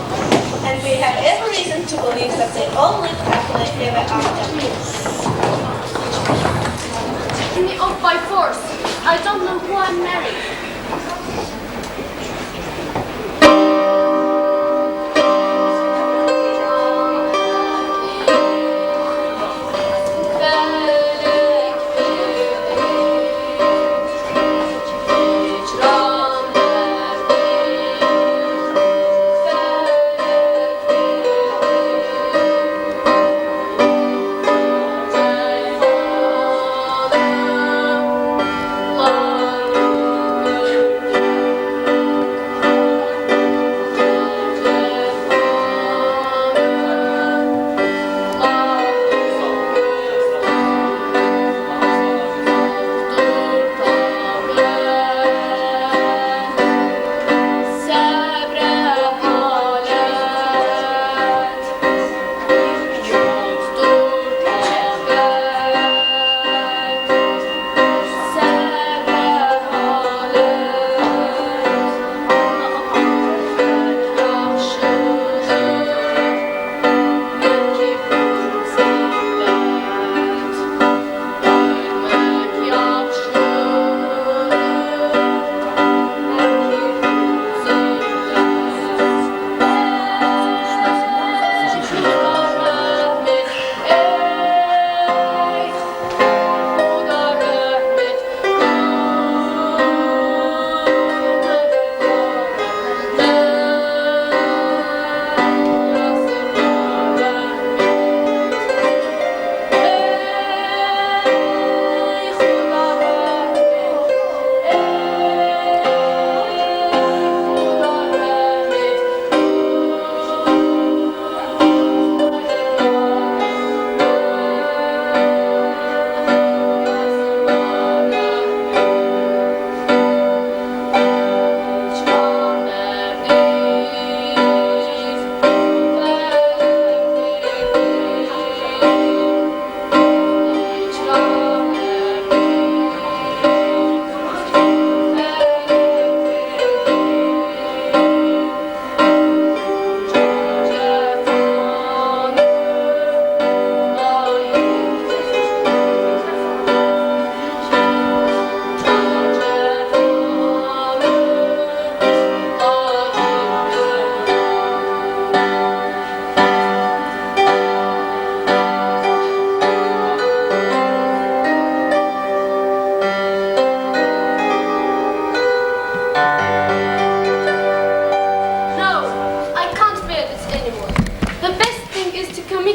And we have every reason to believe that they all lived happily ever after. by force. I don't know who I'm marrying.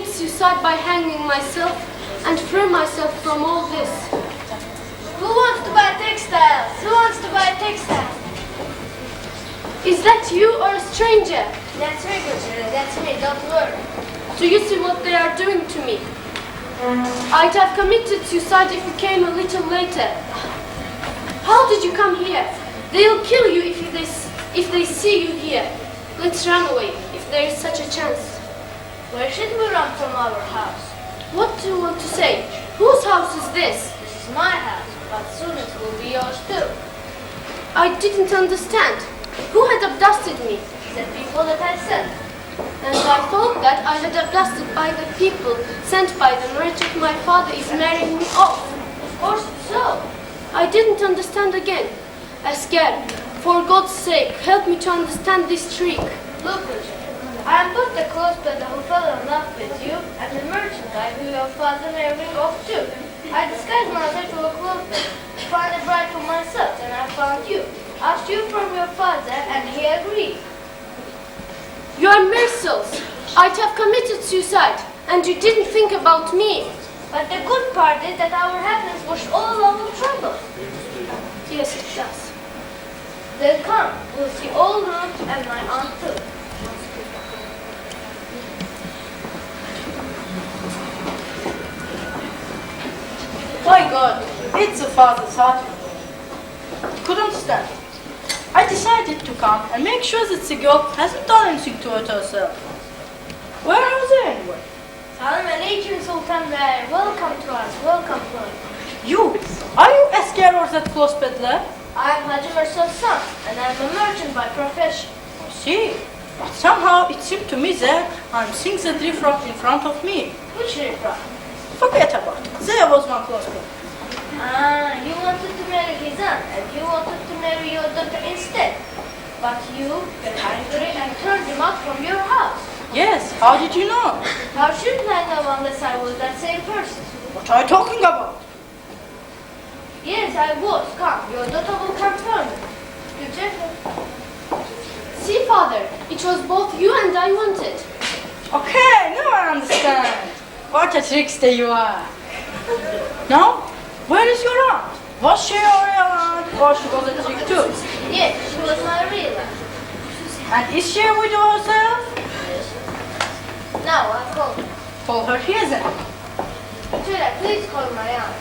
Suicide by hanging myself and free myself from all this. Who wants to buy textiles? Who wants to buy textiles? Is that you or a stranger? That's me, Gujira. That's me. Don't worry. Do you see what they are doing to me? I'd have committed suicide if you came a little later. How did you come here? They'll kill you if they see you here. Let's run away, if there is such a chance. Where should we run from our house? What do you want to say? Whose house is this? This is my house, but soon it will be yours too. I didn't understand. Who had abducted me? The people that I sent. And I thought that I had abducted by the people sent by the merchant my father is marrying me off. Of course so. I didn't understand again. Asker, for God's sake, help me to understand this trick. Look, Richard, I am both the clothespeddler who fell in love with you and the merchant guy who your father married off too. I disguised myself to a clothespeddler to find a bride for myself, and I found you. Asked you from your father, and he agreed. You are merciless. I'd have committed suicide, and you didn't think about me. But the good part is that our happiness washed all our troubles. Yes, it does. Then come, we'll see old Ruth and my aunt too. My God, it's a father's heart. Couldn't stand it. I decided to come and make sure that the girl hasn't done anything to hurt herself. Where are they anyway? Salam alaikum, Sultan Bey. Welcome to us, welcome to us. You, are you Asker or that clothes peddler? I am Hacı Mursal's son, and I am a merchant by profession. I see, but somehow it seemed to me that I'm seeing the riffraff in front of me. Which riffraff? Forget about it. There was one clothes peddler. Ah, you want But you get angry and turn him out from your house. Yes, how did you know? How shouldn't I know unless I was that same person? What are you talking about? Yes, I was. Come, your daughter will confirm it. You check it. See, Father, it was both you and I wanted. Okay, now I understand. What a trickster you are. Now, where is your aunt? Was she your real aunt or she was a trick too? Yes, she was my real aunt. And is she a widow herself? Now I call her. Call her here then. Should I please call my aunt?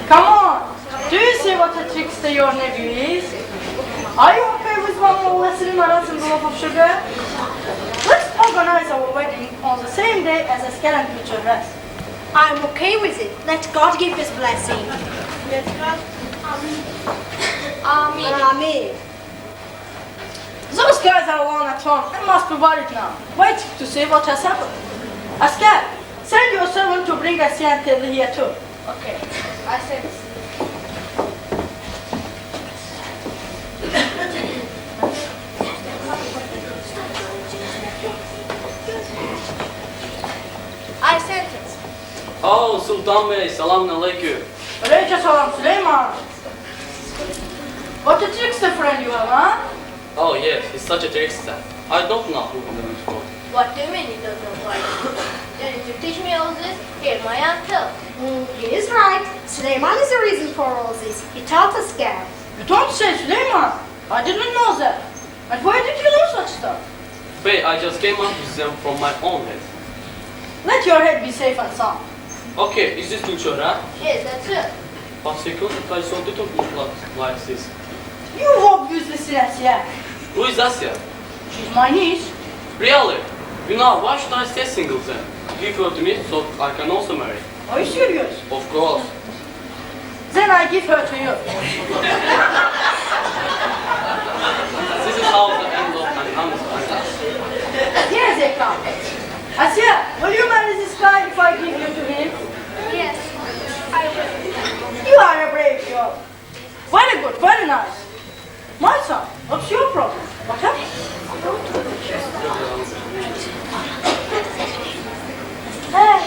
Come on. Do you see what a trickster your nephew is? Are you okay with one more lesson in marathon loaf of sugar? Let's organize our wedding on the same day as Asker and future rest. I'm okay with it. Let God give his blessing. Amen. Amen. Those guys are alone at home and must be worried now, waiting to see what has happened. Asker, send your servant to bring Asker and Telly here too. Okay, I said this. I sent it. Oh, Sultan Bey, salamun aleyküm. Aleyke salam Süleyman. What a trickster friend you have, huh? Oh yes, he's such a trickster. I don't know who he is for. What do you mean you don't know why? Didn't you teach me all this? Here, my aunt tells. He is right. Suleiman is the reason for all this. He taught us Gab. You don't say Süleyman. I didn't know that. And where did you know such stuff? Bey, I just came up with them from my own head. Let your head be safe and sound. Okay, is this future, huh? Yes, that's it. But second, I saw the top like this. You obviously see Asya. Who is Asya? She's my niece. Really? You know, why should I stay single then? Give her to me so I can also marry. Are you serious? Of course. Then I give her to you. This is how the end of an honest. Here they come. Asya, will you marry this guy if I give you to him? Yes, I will. You are a brave girl. Very good, very nice. My son, what's your problem? What happened?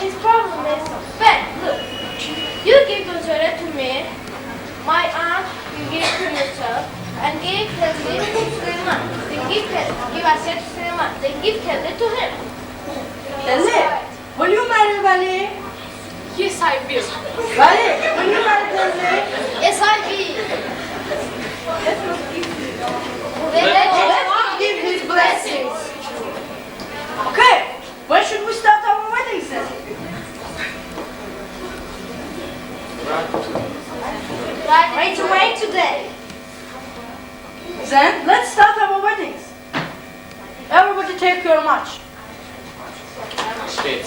His problem is, Ben, look. You give Gulzara to me, my aunt, you give to yourself, and give Telly to Suleiman. Then give Asya to Suleiman. Then give Telly to him. Telly, will you marry Vali? Yes, I will. Vali, will you marry Telly? Yes, I will. Let's give his blessings. Okay, when should we start our wedding then? Right away today. Then let's start our weddings. Everybody take your match. Shit.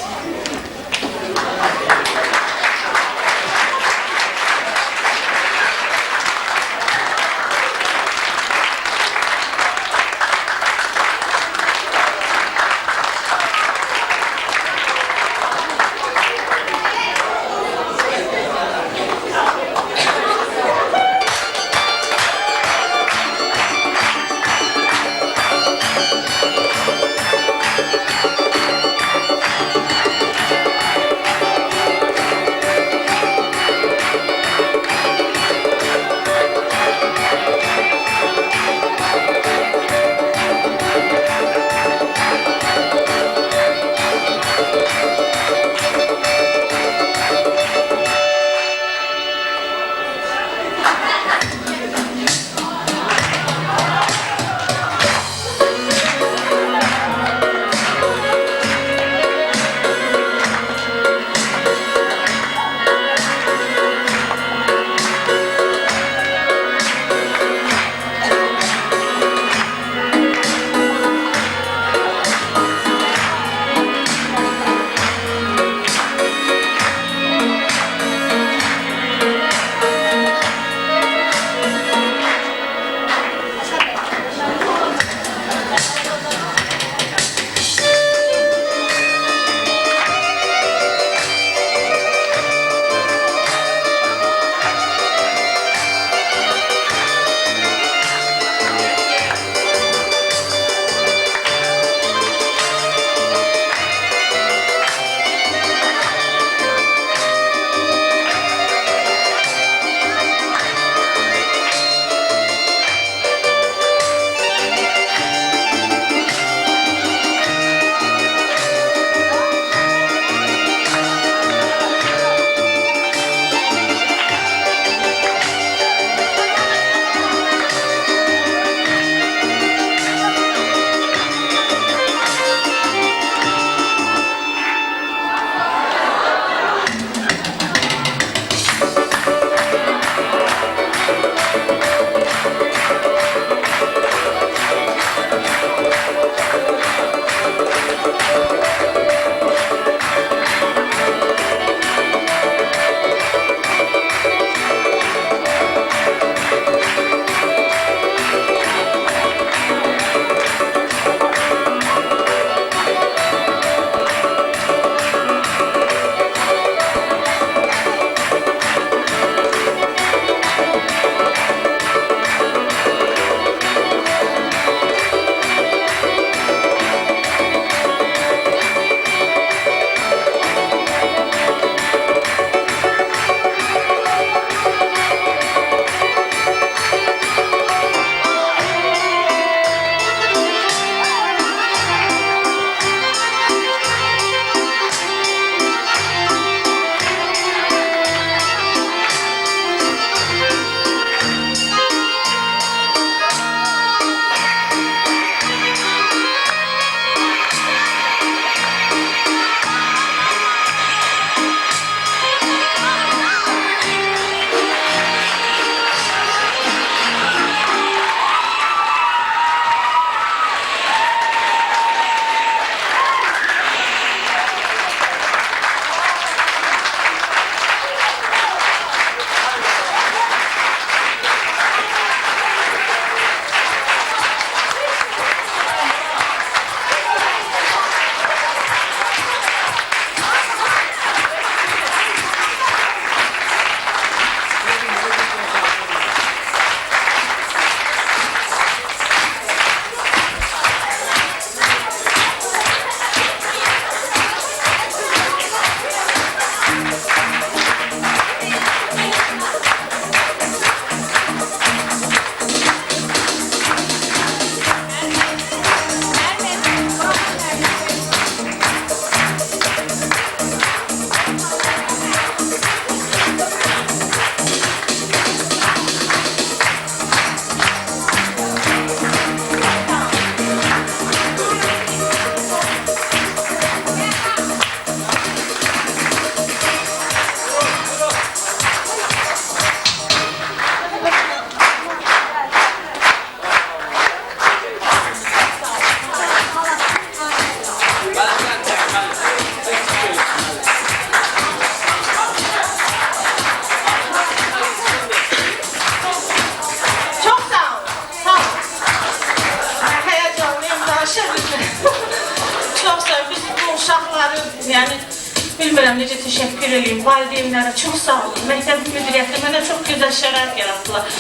bilmirəm necə təşəkkür edeyim. Valideynlərə çox sağ olun. Məktəb müdiriyyəti mənə çox gözəl şərait yaratdılar.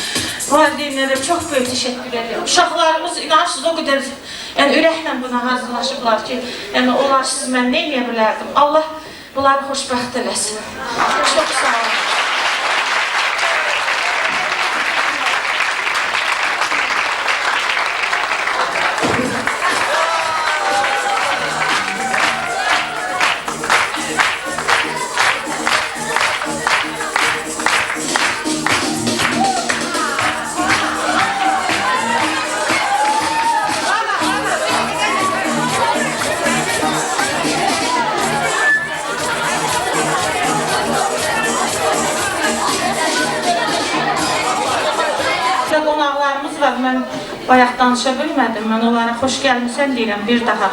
Valideynlərə çox böyük təşəkkür edirəm. Uşaqlarımız inanırsınız o qədər ürəklə buna hazırlaşıblar ki, onlarsız mən nə edə bilərdim. Allah bunları xoşbəxt eləsin. Çox sağ olun. Qonaqlarımız var, mən bayaq danışa bilmədim, mən onlara xoş gəlmişsən deyirəm bir daha.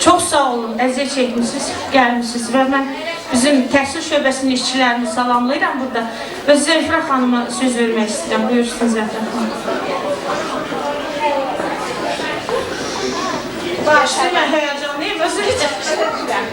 Çox sağ olun, əziyyət çəkmişsiniz, gəlmişsiniz və mən bizim təhsil şöbəsinin işçilərini salamlayıram burada və Zəfirə xanıma söz vermək istəyirəm. Buyursun Zəfirə xanım. Başlayın, mən həyəcanlıyım, özür dilərim.